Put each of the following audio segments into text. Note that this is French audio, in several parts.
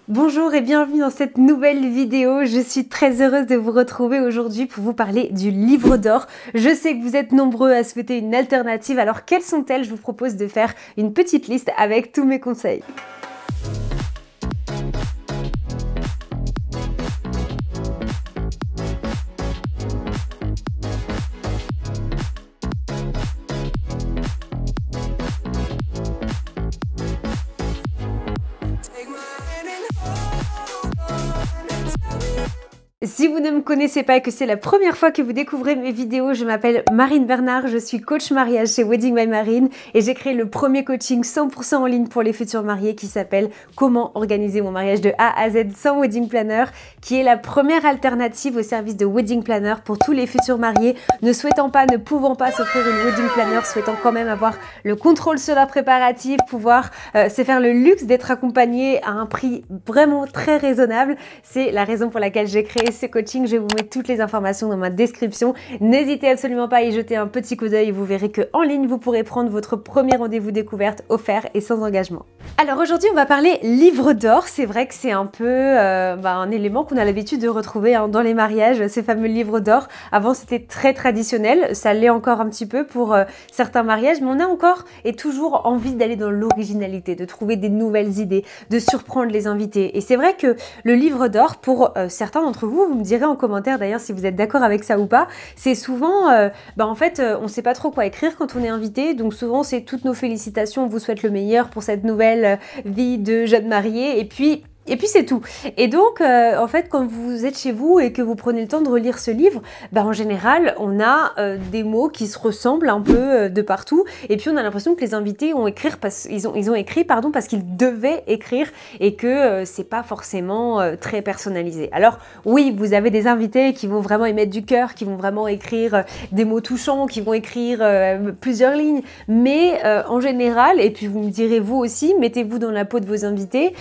Bonjour et bienvenue dans cette nouvelle vidéo. Je suis très heureuse de vous retrouver aujourd'hui pour vous parler du livre d'or. Je sais que vous êtes nombreux à souhaiter une alternative, alors quelles sont-elles? Je vous propose de faire une petite liste avec tous mes conseils. Si vous ne me connaissez pas et que c'est la première fois que vous découvrez mes vidéos, je m'appelle Marine Bernard, je suis coach mariage chez Wedding by Marine et j'ai créé le premier coaching 100% en ligne pour les futurs mariés qui s'appelle Comment organiser mon mariage de A à Z sans wedding planner, qui est la première alternative au service de wedding planner pour tous les futurs mariés ne souhaitant pas, ne pouvant pas s'offrir une wedding planner, souhaitant quand même avoir le contrôle sur leurs préparatifs, pouvoir se faire le luxe d'être accompagné à un prix vraiment très raisonnable. C'est la raison pour laquelle j'ai créé ce coaching. Je vais vous mettre toutes les informations dans ma description. N'hésitez absolument pas à y jeter un petit coup d'œil et vous verrez qu'en ligne, vous pourrez prendre votre premier rendez-vous découverte offert et sans engagement. Alors aujourd'hui, on va parler livre d'or. C'est vrai que c'est un peu un élément qu'on a l'habitude de retrouver dans les mariages, ces fameux livres d'or. Avant, c'était très traditionnel. Ça l'est encore un petit peu pour certains mariages, mais on a encore et toujours envie d'aller dans l'originalité, de trouver des nouvelles idées, de surprendre les invités. Et c'est vrai que le livre d'or, pour certains d'entre vous, vous me direz en commentaire d'ailleurs si vous êtes d'accord avec ça ou pas, c'est souvent, en fait, on sait pas trop quoi écrire quand on est invité, donc souvent c'est toutes nos félicitations, on vous souhaite le meilleur pour cette nouvelle vie de jeune marié, et puis c'est tout. Et donc, en fait, quand vous êtes chez vous et que vous prenez le temps de relire ce livre, en général, on a des mots qui se ressemblent un peu de partout. Et puis, on a l'impression que les invités ont écrit parce qu'ils devaient écrire et que c'est pas forcément très personnalisé. Alors, oui, vous avez des invités qui vont vraiment y mettre du cœur, qui vont vraiment écrire des mots touchants, qui vont écrire plusieurs lignes. Mais en général, et puis vous me direz vous aussi, mettez-vous dans la peau de vos invités.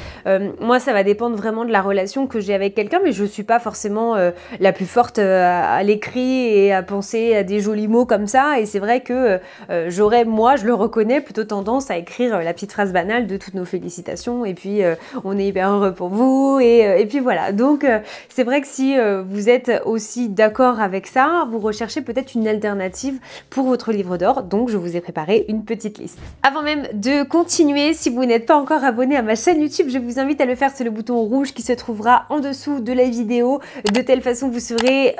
Moi, ça va dépendre vraiment de la relation que j'ai avec quelqu'un, mais je suis pas forcément la plus forte à l'écrit et à penser à des jolis mots comme ça. Et c'est vrai que j'aurais, moi, je le reconnais, plutôt tendance à écrire la petite phrase banale de toutes nos félicitations. Et puis, on est hyper heureux pour vous. Et puis voilà. Donc, c'est vrai que si vous êtes aussi d'accord avec ça, vous recherchez peut-être une alternative pour votre livre d'or. Donc, je vous ai préparé une petite liste. Avant même de continuer, si vous n'êtes pas encore abonné à ma chaîne YouTube, je vous invite à le faire. C'est le bouton rouge qui se trouvera en dessous de la vidéo. De telle façon, vous serez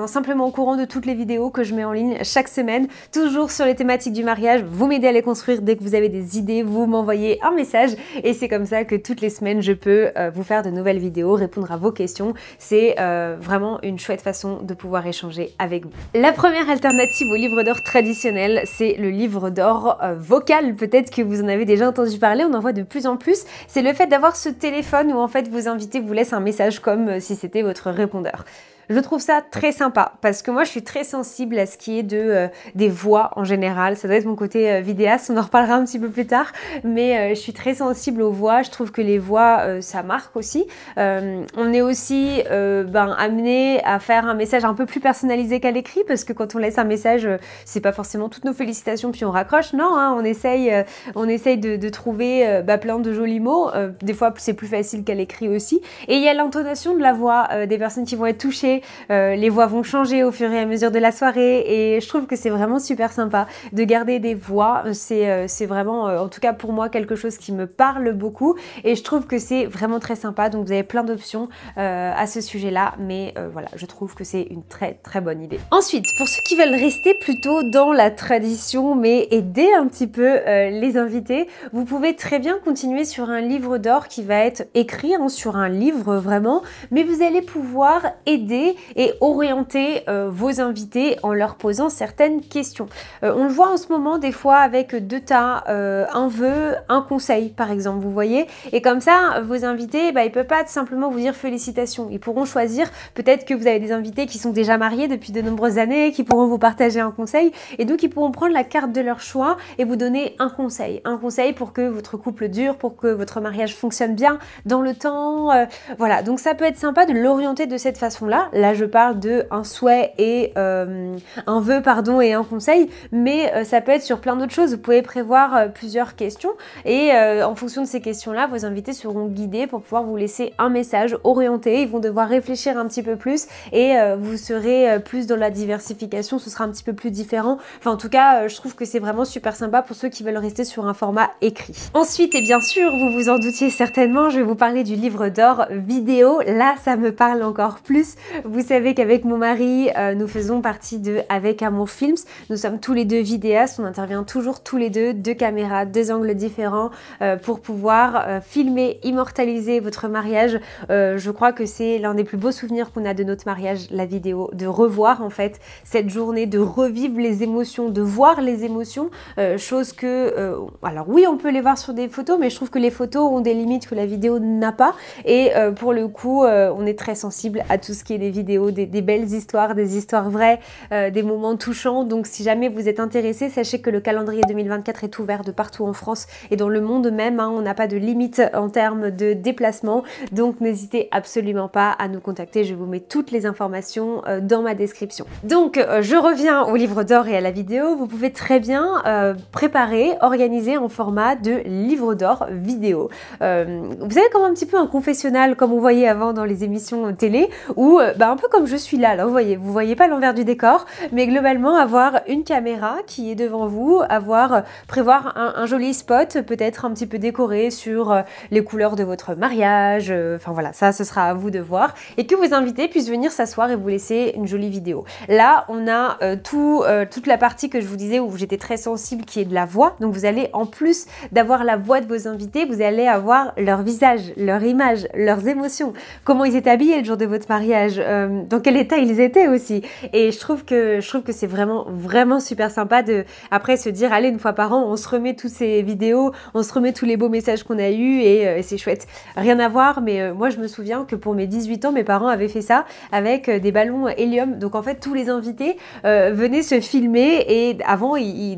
simplement au courant de toutes les vidéos que je mets en ligne chaque semaine, toujours sur les thématiques du mariage. Vous m'aidez à les construire. Dès que vous avez des idées, vous m'envoyez un message et c'est comme ça que toutes les semaines, je peux vous faire de nouvelles vidéos, répondre à vos questions. C'est vraiment une chouette façon de pouvoir échanger avec vous. La première alternative au livre d'or traditionnel, c'est le livre d'or vocal. Peut-être que vous en avez déjà entendu parler, on en voit de plus en plus. C'est le fait d'avoir ce téléphone où en fait vos invités vous laissent un message comme si c'était votre répondeur. Je trouve ça très sympa parce que moi je suis très sensible à ce qui est des voix en général. Ça doit être mon côté vidéaste, on en reparlera un petit peu plus tard, mais je suis très sensible aux voix. Je trouve que les voix ça marque aussi. On est aussi amené à faire un message un peu plus personnalisé qu'à l'écrit parce que quand on laisse un message, c'est pas forcément toutes nos félicitations puis on raccroche. Non, hein, on essaye de trouver plein de jolis mots. Des fois c'est plus facile qu'à l'écrit aussi. Et il y a l'intonation de la voix des personnes qui vont être touchées. Les voix vont changer au fur et à mesure de la soirée et je trouve que c'est vraiment super sympa de garder des voix. C'est vraiment, en tout cas pour moi, quelque chose qui me parle beaucoup et je trouve que c'est vraiment très sympa. Donc vous avez plein d'options à ce sujet-là, mais voilà, je trouve que c'est une très très bonne idée. Ensuite, pour ceux qui veulent rester plutôt dans la tradition mais aider un petit peu les invités, vous pouvez très bien continuer sur un livre d'or qui va être écrit sur un livre vraiment, mais vous allez pouvoir aider et orienter vos invités en leur posant certaines questions. On le voit en ce moment des fois avec deux tas, un vœu, un conseil par exemple, vous voyez, et comme ça vos invités, ils ne peuvent pas simplement vous dire félicitations, ils pourront choisir, peut-être que vous avez des invités qui sont déjà mariés depuis de nombreuses années, qui pourront vous partager un conseil, et donc ils pourront prendre la carte de leur choix et vous donner un conseil pour que votre couple dure, pour que votre mariage fonctionne bien dans le temps, voilà, donc ça peut être sympa de l'orienter de cette façon-là. Là, je parle de un souhait et un vœu, pardon, et un conseil, mais ça peut être sur plein d'autres choses. Vous pouvez prévoir plusieurs questions et en fonction de ces questions-là, vos invités seront guidés pour pouvoir vous laisser un message orienté. Ils vont devoir réfléchir un petit peu plus et vous serez plus dans la diversification, ce sera un petit peu plus différent. Enfin, en tout cas, je trouve que c'est vraiment super sympa pour ceux qui veulent rester sur un format écrit. Ensuite, et bien sûr, vous vous en doutiez certainement, je vais vous parler du livre d'or vidéo. Là, ça me parle encore plus. Vous savez qu'avec mon mari, nous faisons partie de Avec Amour Films. Nous sommes tous les deux vidéastes, on intervient toujours tous les deux caméras, deux angles différents pour pouvoir filmer, immortaliser votre mariage. Je crois que c'est l'un des plus beaux souvenirs qu'on a de notre mariage, la vidéo, de revoir en fait cette journée, de revivre les émotions, de voir les émotions, chose que, alors oui, on peut les voir sur des photos, mais je trouve que les photos ont des limites que la vidéo n'a pas, et pour le coup, on est très sensible à tout ce qui est des vidéos, des belles histoires, des histoires vraies, des moments touchants. Donc si jamais vous êtes intéressé, sachez que le calendrier 2024 est ouvert de partout en France et dans le monde même, hein, on n'a pas de limite en termes de déplacement, donc n'hésitez absolument pas à nous contacter, je vous mets toutes les informations dans ma description. Donc je reviens au livre d'or et à la vidéo. Vous pouvez très bien préparer, organiser en format de livre d'or vidéo. Vous savez, comme un petit peu un confessionnal comme on voyait avant dans les émissions télé, ou un peu comme je suis là, vous voyez pas l'envers du décor, mais globalement avoir une caméra qui est devant vous, prévoir un joli spot, peut-être un petit peu décoré sur les couleurs de votre mariage, enfin voilà, ça ce sera à vous de voir, et que vos invités puissent venir s'asseoir et vous laisser une jolie vidéo. Là, on a toute la partie que je vous disais où j'étais très sensible, qui est de la voix. Donc vous allez, en plus d'avoir la voix de vos invités, vous allez avoir leur visage, leur image, leurs émotions, comment ils étaient habillés le jour de votre mariage, dans quel état ils étaient aussi. Et je trouve que c'est vraiment super sympa de après se dire, allez, une fois par an, on se remet toutes ces vidéos, on se remet tous les beaux messages qu'on a eus et c'est chouette. Rien à voir, mais moi je me souviens que pour mes 18 ans, mes parents avaient fait ça avec des ballons hélium. Donc en fait, tous les invités venaient se filmer et avant, ils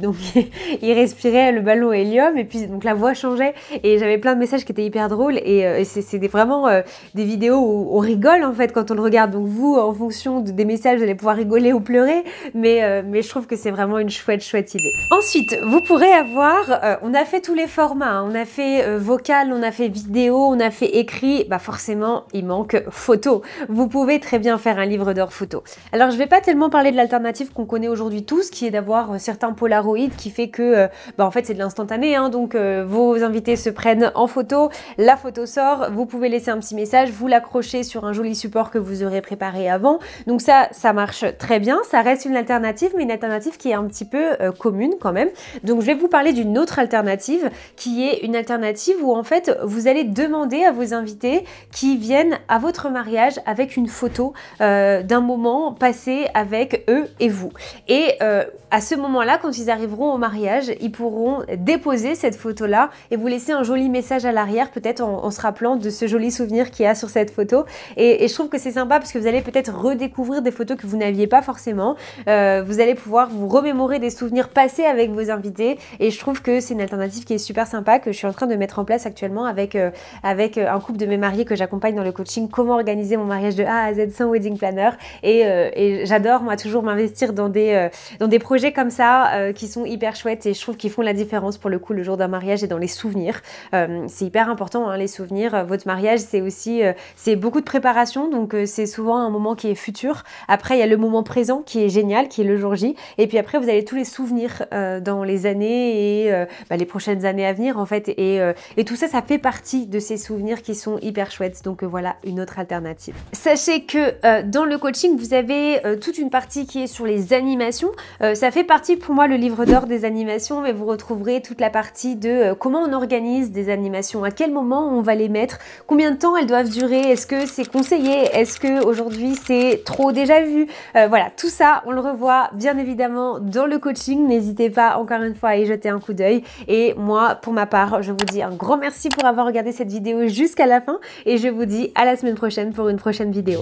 respiraient le ballon hélium et puis donc la voix changeait et j'avais plein de messages qui étaient hyper drôles et c'est vraiment des vidéos où on rigole en fait quand on le regarde. Donc vous, en fonction des messages, vous allez pouvoir rigoler ou pleurer, mais je trouve que c'est vraiment une chouette idée. Ensuite, vous pourrez avoir, on a fait tous les formats, hein, on a fait vocal, on a fait vidéo, on a fait écrit, bah forcément il manque photo. Vous pouvez très bien faire un livre d'or photo. Alors je vais pas tellement parler de l'alternative qu'on connaît aujourd'hui tous, qui est d'avoir certains Polaroid, qui fait que en fait c'est de l'instantané, hein, donc vos invités se prennent en photo, la photo sort, vous pouvez laisser un petit message, vous l'accrochez sur un joli support que vous aurez préparé avant. Donc ça marche très bien, ça reste une alternative, mais une alternative qui est un petit peu commune quand même. Donc je vais vous parler d'une autre alternative, qui est une alternative où en fait vous allez demander à vos invités qui viennent à votre mariage avec une photo d'un moment passé avec eux et vous. Et à ce moment-là, quand ils arriveront au mariage, ils pourront déposer cette photo-là et vous laisser un joli message à l'arrière, peut-être en se rappelant de ce joli souvenir qu'il y a sur cette photo. Et je trouve que c'est sympa parce que vous allez peut-être redécouvrir des photos que vous n'aviez pas forcément. Vous allez pouvoir vous remémorer des souvenirs passés avec vos invités et je trouve que c'est une alternative qui est super sympa, que je suis en train de mettre en place actuellement avec un couple de mes mariés que j'accompagne dans le coaching Comment organiser mon mariage de A à Z sans wedding planner. Et j'adore moi toujours m'investir dans des projets comme ça qui sont hyper chouettes et je trouve qu'ils font la différence pour le coup le jour d'un mariage et dans les souvenirs. C'est hyper important, hein, les souvenirs. Votre mariage, c'est aussi c'est beaucoup de préparation, donc c'est souvent un moment qui est futur. Après, il y a le moment présent qui est génial, qui est le jour J. Et puis après, vous avez tous les souvenirs dans les années et les prochaines années à venir en fait. Et tout ça, ça fait partie de ces souvenirs qui sont hyper chouettes. Donc voilà une autre alternative. Sachez que dans le coaching, vous avez toute une partie qui est sur les animations. Ça fait partie pour moi le livre d'or des animations, mais vous retrouverez toute la partie de comment on organise des animations, à quel moment on va les mettre, combien de temps elles doivent durer, est-ce que c'est conseillé, est-ce que aujourd'hui c'est trop déjà vu, voilà, tout ça on le revoit bien évidemment dans le coaching. N'hésitez pas encore une fois à y jeter un coup d'œil et moi pour ma part je vous dis un grand merci pour avoir regardé cette vidéo jusqu'à la fin et je vous dis à la semaine prochaine pour une prochaine vidéo.